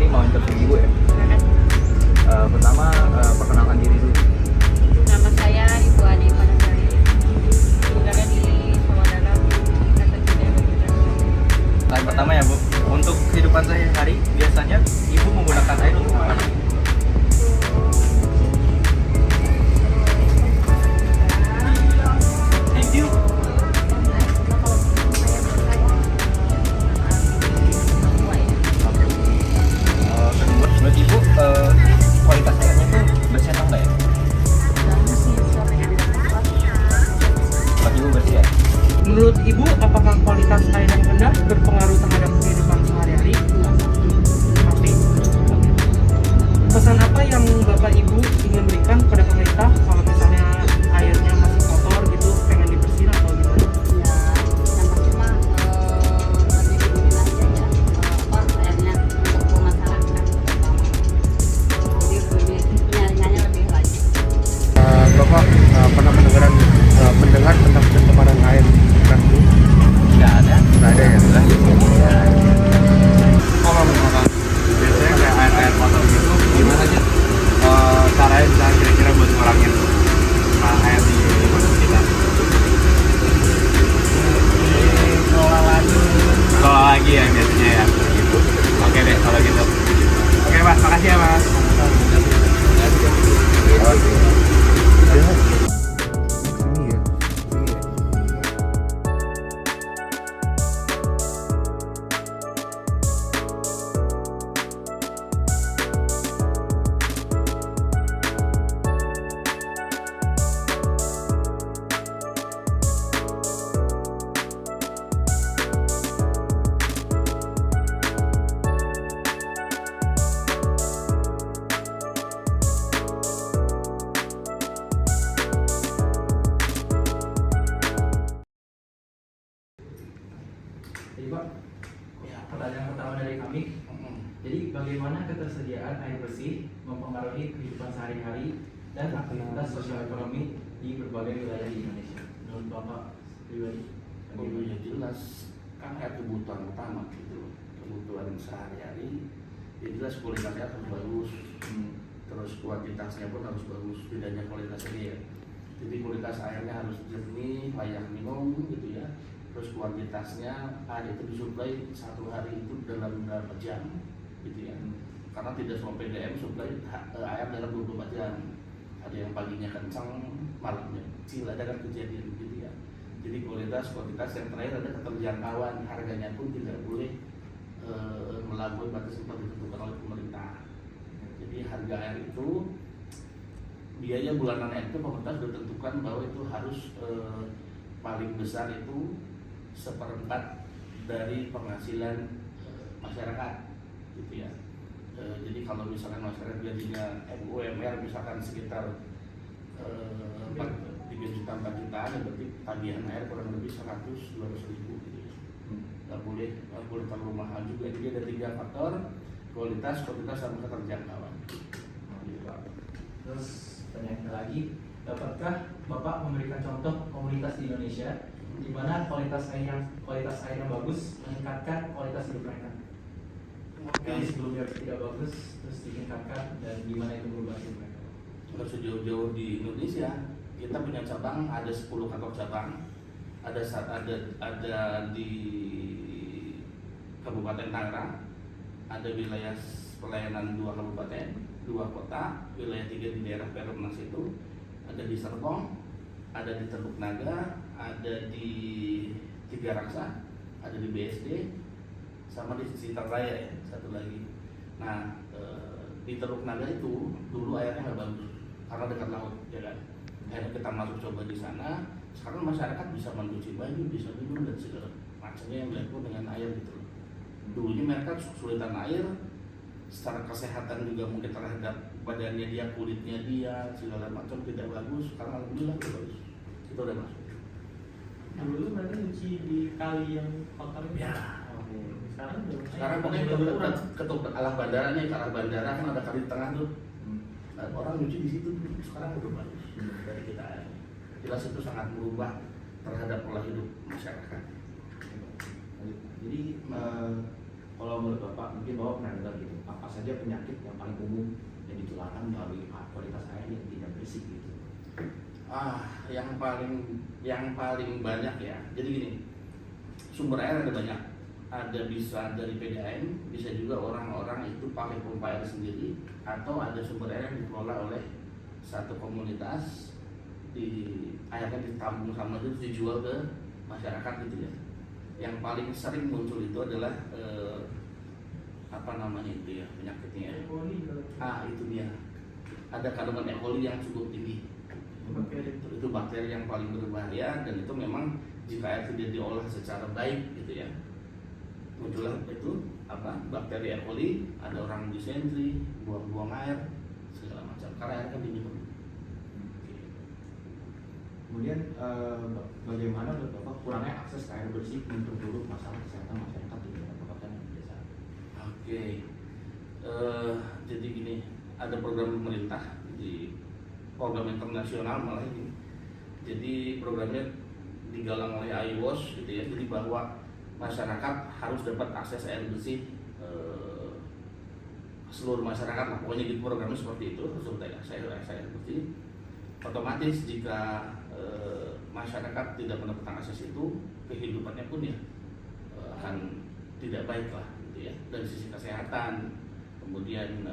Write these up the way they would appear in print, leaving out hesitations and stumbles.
mau interview Ibu ya. Pertama perkenalkan diri dulu. Nama saya Ibu Adi Panasari, berada di Sawah-Dalam, Kata Jaya. Pertanyaan pertama ya Bu, untuk kehidupan sehari-hari biasanya Ibu menggunakan air untuk apa? Thank you. Kedua, menurut Ibu kualitas airnya tuh bersih atau enggak ya? Menurut Ibu bersih ya? Menurut Ibu, apakah kualitas air yang rendah berpengaruh terhadap kehidupan sehari-hari? Pasti. Pesan apa yang Bapak Ibu ingin berikan kepada pemerintah kalau misalnya airnya masih kotor gitu, pengen dibersihin atau gimana? Ya, yang pasti mah lebih dingin aja ya, airnya untuk masyarakat terutama. Jadi lebih penyaringannya lebih lagi. Bapak pernah mendengar tentang pencemaran air keras itu? Nggak ada. Nggak ada ya? Kalau misalkan biasanya kayak air kotor gitu, gimana aja caranya bisa kira-kira buat ngurangin air di kota kita? Kelola lagi ya biasanya ya. Gitu. Oke deh kalau gitu. Oke Mas, makasih ya Mas. Sini ya. Jadi Pak, ya, pertanyaan pertama dari kami. Jadi bagaimana ketersediaan air bersih mempengaruhi kehidupan sehari-hari dan aktivitas sosial ekonomi di berbagai wilayah di Indonesia? Menurut Bapak pribadi? Ya jelas kan air kebutuhan utama gitu, kebutuhan sehari-hari. Ya jelas kualitasnya harus bagus, terus kuantitasnya pun harus bagus, bedanya kualitasnya ya. Jadi kualitas airnya harus jernih, layak minum gitu ya. Terus kuantitasnya air itu disuplai satu hari itu dalam berapa jam gitu ya. Karena tidak semua PDM suplai air dalam 24 jam. Ada yang paginya kencang, malamnya kecil, ada kan kejadian gitu ya. Jadi kualitas yang terakhir ada keterjangkauan, harganya pun tidak boleh melampaui batas yang telah ditentukan oleh pemerintah. Jadi harga air itu, biaya bulanan air itu pemerintah sudah tentukan bahwa itu harus paling besar itu 1/4 dari penghasilan masyarakat gitu ya. Jadi kalau misalkan masyarakat gajinya UMR misalkan sekitar 3 juta 4 jutaan, berarti tagihan air kurang lebih 100-200 ribu gitu ya. Nggak boleh terlalu mahal juga. Jadi ada 3 faktor: kualitas sama keterjangkauan. Terus pertanyaan lagi, dapatkah Bapak memberikan contoh komunitas di Indonesia di mana kualitas air yang bagus meningkatkan kualitas hidup mereka? Yang sebelumnya tidak bagus terus ditingkatkan, dan gimana itu berubah hidup mereka? Kalau sejauh-jauh di Indonesia kita punya cabang, ada 10 kantor cabang, ada di Kabupaten Tangerang, ada wilayah pelayanan 2 kabupaten, 2 kota, wilayah 3 di daerah Perumnas itu, ada di Serpong, ada di Teluk Naga, ada di Tiga Raksa, ada di BSD, sama di Sitar Raya ya, satu lagi. Nah di Teluk Naga itu dulu airnya nggak bagus karena dekat laut, ya kan. Akhirnya kita masuk coba di sana. Sekarang masyarakat bisa mencuci baju, bisa minum dan segala macamnya yang dilakukan dengan air gitu. Dulunya mereka kesulitan air, secara kesehatan juga mungkin terhadap badannya dia, kulitnya dia, segala macam tidak bagus. Sekarang alhamdulillah udah bagus. Itu udah masuk. Dulu berarti nyuci di kali yang kotor itu? Ya. Sekarang pokoknya ke arah bandara nih, ke arah bandara kan ada kali di tengah tuh. Nah, orang nyuci di situ. Sekarang udah bagus dari kita. Jelas itu sangat berubah terhadap pola hidup masyarakat. Jadi kalau menurut Bapak, mungkin Bapak pernah dengar gitu, apa saja penyakit yang paling umum yang ditularkan melalui kualitas air yang tidak bersih gitu? Yang paling banyak ya. Jadi gini, sumber air ada banyak. Ada bisa dari PDAM, bisa juga orang-orang itu pakai pompa air sendiri, atau ada sumber air yang dikelola oleh satu komunitas, airnya ditampung sama itu dijual ke masyarakat gitu ya. Yang paling sering muncul itu adalah apa namanya itu ya penyakitnya ya. Itu dia. Ada kandungan E. coli yang cukup tinggi. Itu bakteri yang paling berbahaya, dan itu memang jika air tidak diolah secara baik gitu ya, muncullah itu bakteri E. coli, ada orang disentri, buang-buang air segala macam karena air kan diminum. Kemudian bagaimana menurut Bapak kurangnya akses ke air bersih memperburuk masalah kesehatan masyarakat di daerah kabupaten dan desa? Jadi gini, ada program pemerintah di program internasional malah ini. Jadi programnya digalang oleh IWOS gitu ya. Jadi bahwa masyarakat harus dapat akses air bersih, seluruh masyarakat lah. Pokoknya di programnya seperti itu, harus dapat akses air bersih. Otomatis jika masyarakat tidak mendapatkan akses itu, kehidupannya pun ya akan tidak baik lah gitu ya, dari sisi kesehatan. Kemudian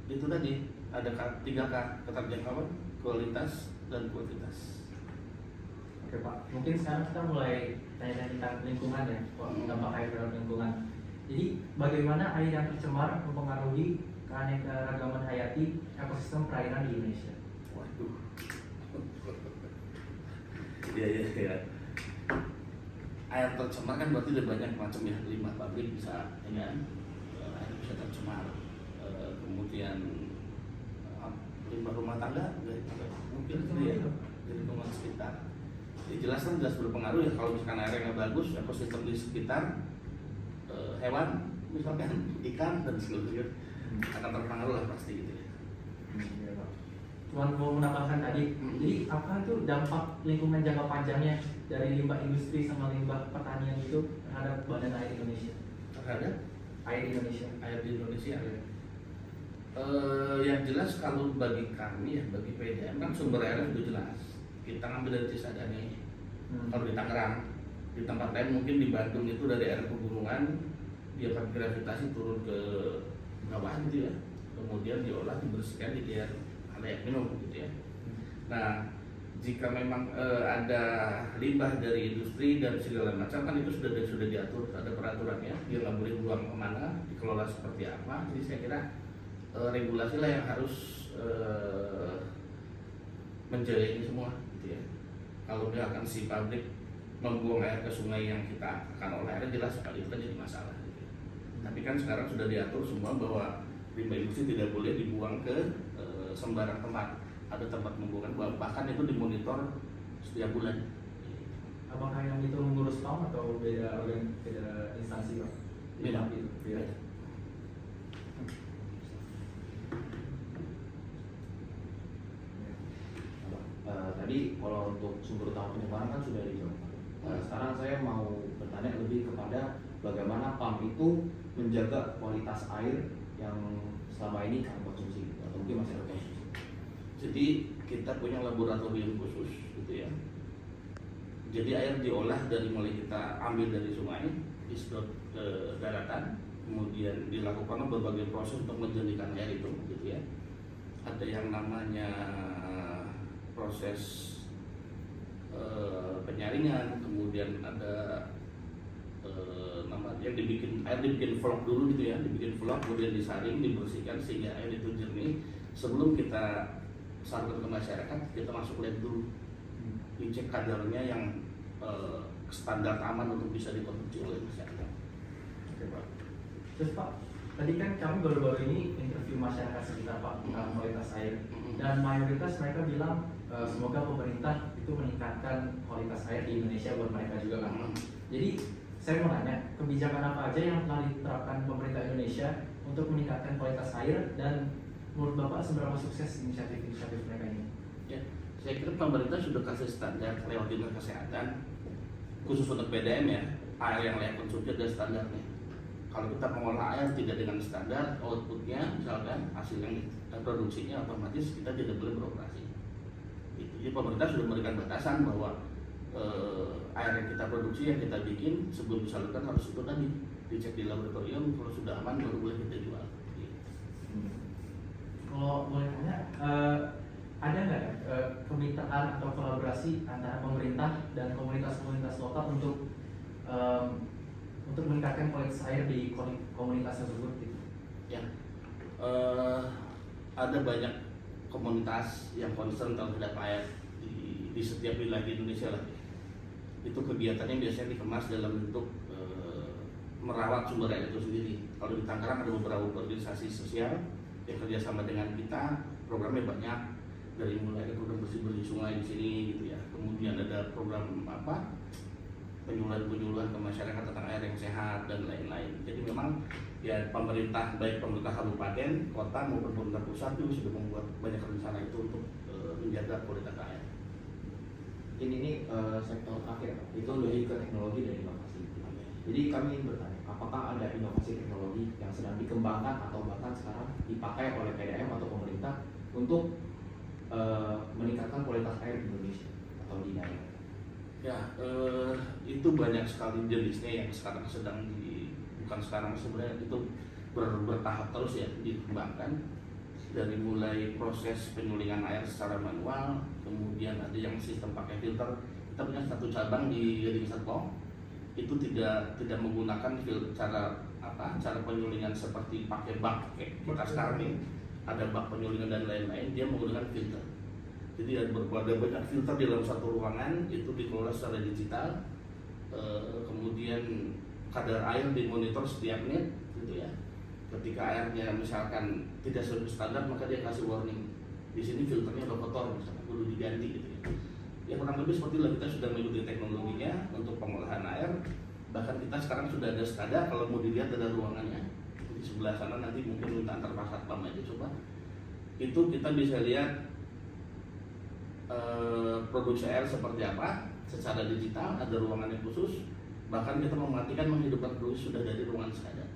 itu tadi ada 3K, keterjangkauan, kualitas, dan kuantitas. Oke Pak, mungkin sekarang kita mulai tanya-tanya tentang lingkungan ya, dampak air terhadap lingkungan. Jadi bagaimana air yang tercemar mempengaruhi keanekaragaman hayati ekosistem perairan di Indonesia? Waduh. Iya. Air tercemar kan berarti ada banyak macam ya, limbah pabrik bisa, ya kan? Air bisa tercemar. Kemudian limbah rumah tangga, mungkin ya, dari lingkungan sekitar. Jelas berpengaruh ya, kalau misalkan airnya nggak bagus, ekosistem di sekitar, hewan, misalkan ikan dan seluruhnya akan terpengaruh lah pasti gitu ya. Cuman mau menambahkan tadi, jadi apa itu dampak lingkungan jangka panjangnya dari limbah industri sama limbah pertanian itu terhadap badan air Indonesia? Terhadap air Indonesia? Air di Indonesia ya. Yang jelas kalau bagi kami ya, bagi PDAM kan sumber airnya itu jelas. Kita ngambil dari Cisadane. Kalau di Tangerang, di tempat lain mungkin di Bandung itu dari air pegunungan, dia pakai gravitasi turun ke bawah gitu ya. Kemudian diolah, dibersihkan, dia layak minum gitu ya. Nah, jika memang ada limbah dari industri dan segala macam kan itu sudah diatur, ada peraturannya, dia nggak boleh buang kemana, dikelola seperti apa. Jadi saya kira regulasi lah yang harus menjaga ini semua gitu ya. Kalau misalkan si pabrik membuang air ke sungai yang kita akan olah airnya, jelas sekali itu kan jadi masalah gitu ya. Tapi kan sekarang sudah diatur semua bahwa limbah industri tidak boleh dibuang ke sembarang tempat. Ada tempat pembuangan, bahkan itu dimonitor setiap bulan. Apakah yang itu mengurus PAM atau beda instansi Pak? Beda. Tadi kalau untuk sumber utama penyebaran kan sudah dijawab. Sekarang saya mau bertanya lebih kepada bagaimana PAM itu menjaga kualitas air yang selama ini kami konsumsi atau mungkin masih ada konsumsi. Jadi kita punya laboratorium khusus gitu ya. Jadi air diolah dari mulai kita ambil dari sungai, disedot ke daratan, kemudian dilakukan berbagai proses untuk menjernihkan air itu gitu ya. Ada yang namanya proses penyaringan, kemudian ada yang dibikin vlog dulu gitu ya, dibikin vlog kemudian disaring, dibersihkan sehingga air itu jernih. Sebelum kita salurkan ke masyarakat, kita masuk lab dulu, dicek kadarnya yang standar aman untuk bisa dikonsumsi oleh masyarakat. Oke Pak. Terus Pak, tadi kan kami baru-baru ini interview masyarakat sekitar Pak tentang kualitas air, dan mayoritas mereka bilang semoga pemerintah itu meningkatkan kualitas air di Indonesia buat mereka juga kan. Jadi saya mau nanya, kebijakan apa aja yang telah diterapkan pemerintah Indonesia untuk meningkatkan kualitas air, dan menurut Bapak seberapa sukses inisiatif mereka ini? Ya, saya kira pemerintah sudah kasih standar lewat dinas kesehatan khusus untuk PDAM ya. air yang layak konsumsi ada standarnya. Kalau kita mengolah air tidak dengan standar, outputnya misalkan hasil yang produksinya otomatis kita tidak boleh beroperasi. Jadi pemerintah sudah memberikan batasan bahwa air yang kita produksi, yang kita bikin sebelum disalurkan harus itu tadi dicek di laboratorium, kalau sudah aman baru boleh kita jual. Kalau boleh tanya, ada nggak ya kemitraan atau kolaborasi antara pemerintah dan komunitas-komunitas lokal untuk meningkatkan kualitas air di komunitas tersebut? Gitu? Ya, ada banyak komunitas yang concern terhadap air di setiap wilayah di Indonesia lah. Itu kegiatannya biasanya dikemas dalam bentuk merawat sumber air itu sendiri. Kalau di Tangerang ada beberapa organisasi sosial yang kerjasama dengan kita, programnya banyak, dari mulai ada program bersih sungai di sini gitu ya. Kemudian ada program penyuluhan ke masyarakat tentang air yang sehat dan lain-lain. Jadi memang ya pemerintah, baik pemerintah kabupaten, kota maupun pemerintah pusat itu sudah membuat banyak rencana itu untuk menjaga kualitas air. Ini sektor terakhir, itu lebih ke teknologi dan inovasi. Jadi kami ingin bertanya, apakah ada inovasi teknologi yang sedang dikembangkan atau bahkan sekarang dipakai oleh PDAM atau pemerintah untuk meningkatkan kualitas air di Indonesia atau di daerah? Ya, itu banyak sekali jenisnya yang sekarang bukan sekarang sebenarnya itu bertahap terus ya dikembangkan. Dari mulai proses penyulingan air secara manual, kemudian ada yang sistem pakai filter. Kita punya satu cabang di Gading Serpong, itu tidak menggunakan cara penyulingan seperti pakai bak kayak kita sekarang nih, ada bak penyulingan dan lain-lain. Dia menggunakan filter. Jadi ada banyak filter di dalam satu ruangan, itu dikelola secara digital. Kemudian kadar air dimonitor setiap menit, gitu ya. Ketika airnya misalkan tidak sesuai standar, maka dia kasih warning. Di sini filternya udah kotor, misalnya perlu diganti gitu ya. Ya kurang lebih seperti itu, kita sudah mengikuti teknologinya untuk pengolahan air. Bahkan kita sekarang sudah ada standar, kalau mau dilihat ada ruangannya di sebelah sana, nanti mungkin minta antar Pak Satpam aja coba. Itu kita bisa lihat produksi air seperti apa secara digital, ada ruangannya khusus. Bahkan kita mematikan menghidupkan produksi sudah dari ruangan standar.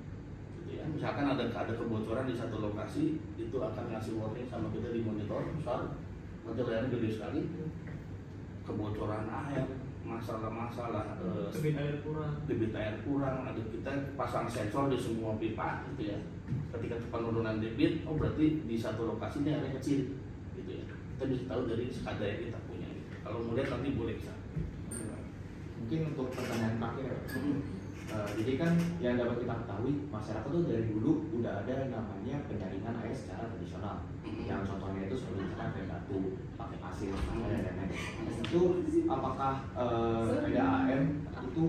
Ya, misalkan ada kebocoran di satu lokasi, itu akan ngasih warning sama kita di monitor besar, nanti layarnya gede sekali, kebocoran air, masalah debit air kurang, ada kita pasang sensor di semua pipa gitu ya. Ketika penurunan debit, oh berarti di satu lokasi ini airnya kecil gitu ya. Kita bisa tahu dari sekadar yang kita punya. Gitu. Kalau mau lihat nanti boleh bisa. Mungkin untuk pertanyaan terakhir. Jadi kan yang dapat kita ketahui, masyarakat tuh dari dulu udah ada namanya penyaringan air secara tradisional. Yang contohnya itu seperti misalkan pakai batu, pakai pasir, dan lain-lain. Itu apakah PDAM itu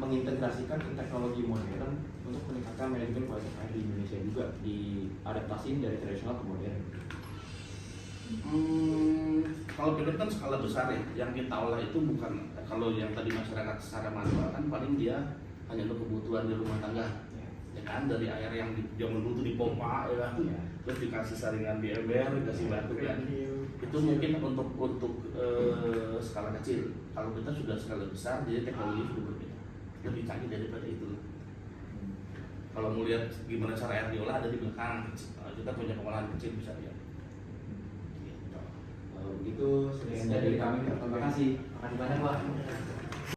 mengintegrasikan teknologi modern untuk meningkatkan manajemen kualitas air di Indonesia juga, diadaptasiin dari tradisional ke modern? Kalau pilot kan skala besar ya, yang kita olah itu bukan, kalau yang tadi masyarakat secara manual kan paling dia hanya untuk kebutuhan di rumah tangga, ya kan, dari air yang zaman dulu tuh dipompa ya kan, terus dikasih saringan di ember, dikasih batu kan, itu mungkin untuk skala kecil. Kalau kita sudah skala besar, jadi teknologi sudah berbeda, lebih canggih daripada itu. Kalau mau lihat gimana cara air diolah ada di belakang, kita punya pengolahan kecil bisa lihat. Begitu, sekian dari kami. Terima kasih. Makasih banyak Pak.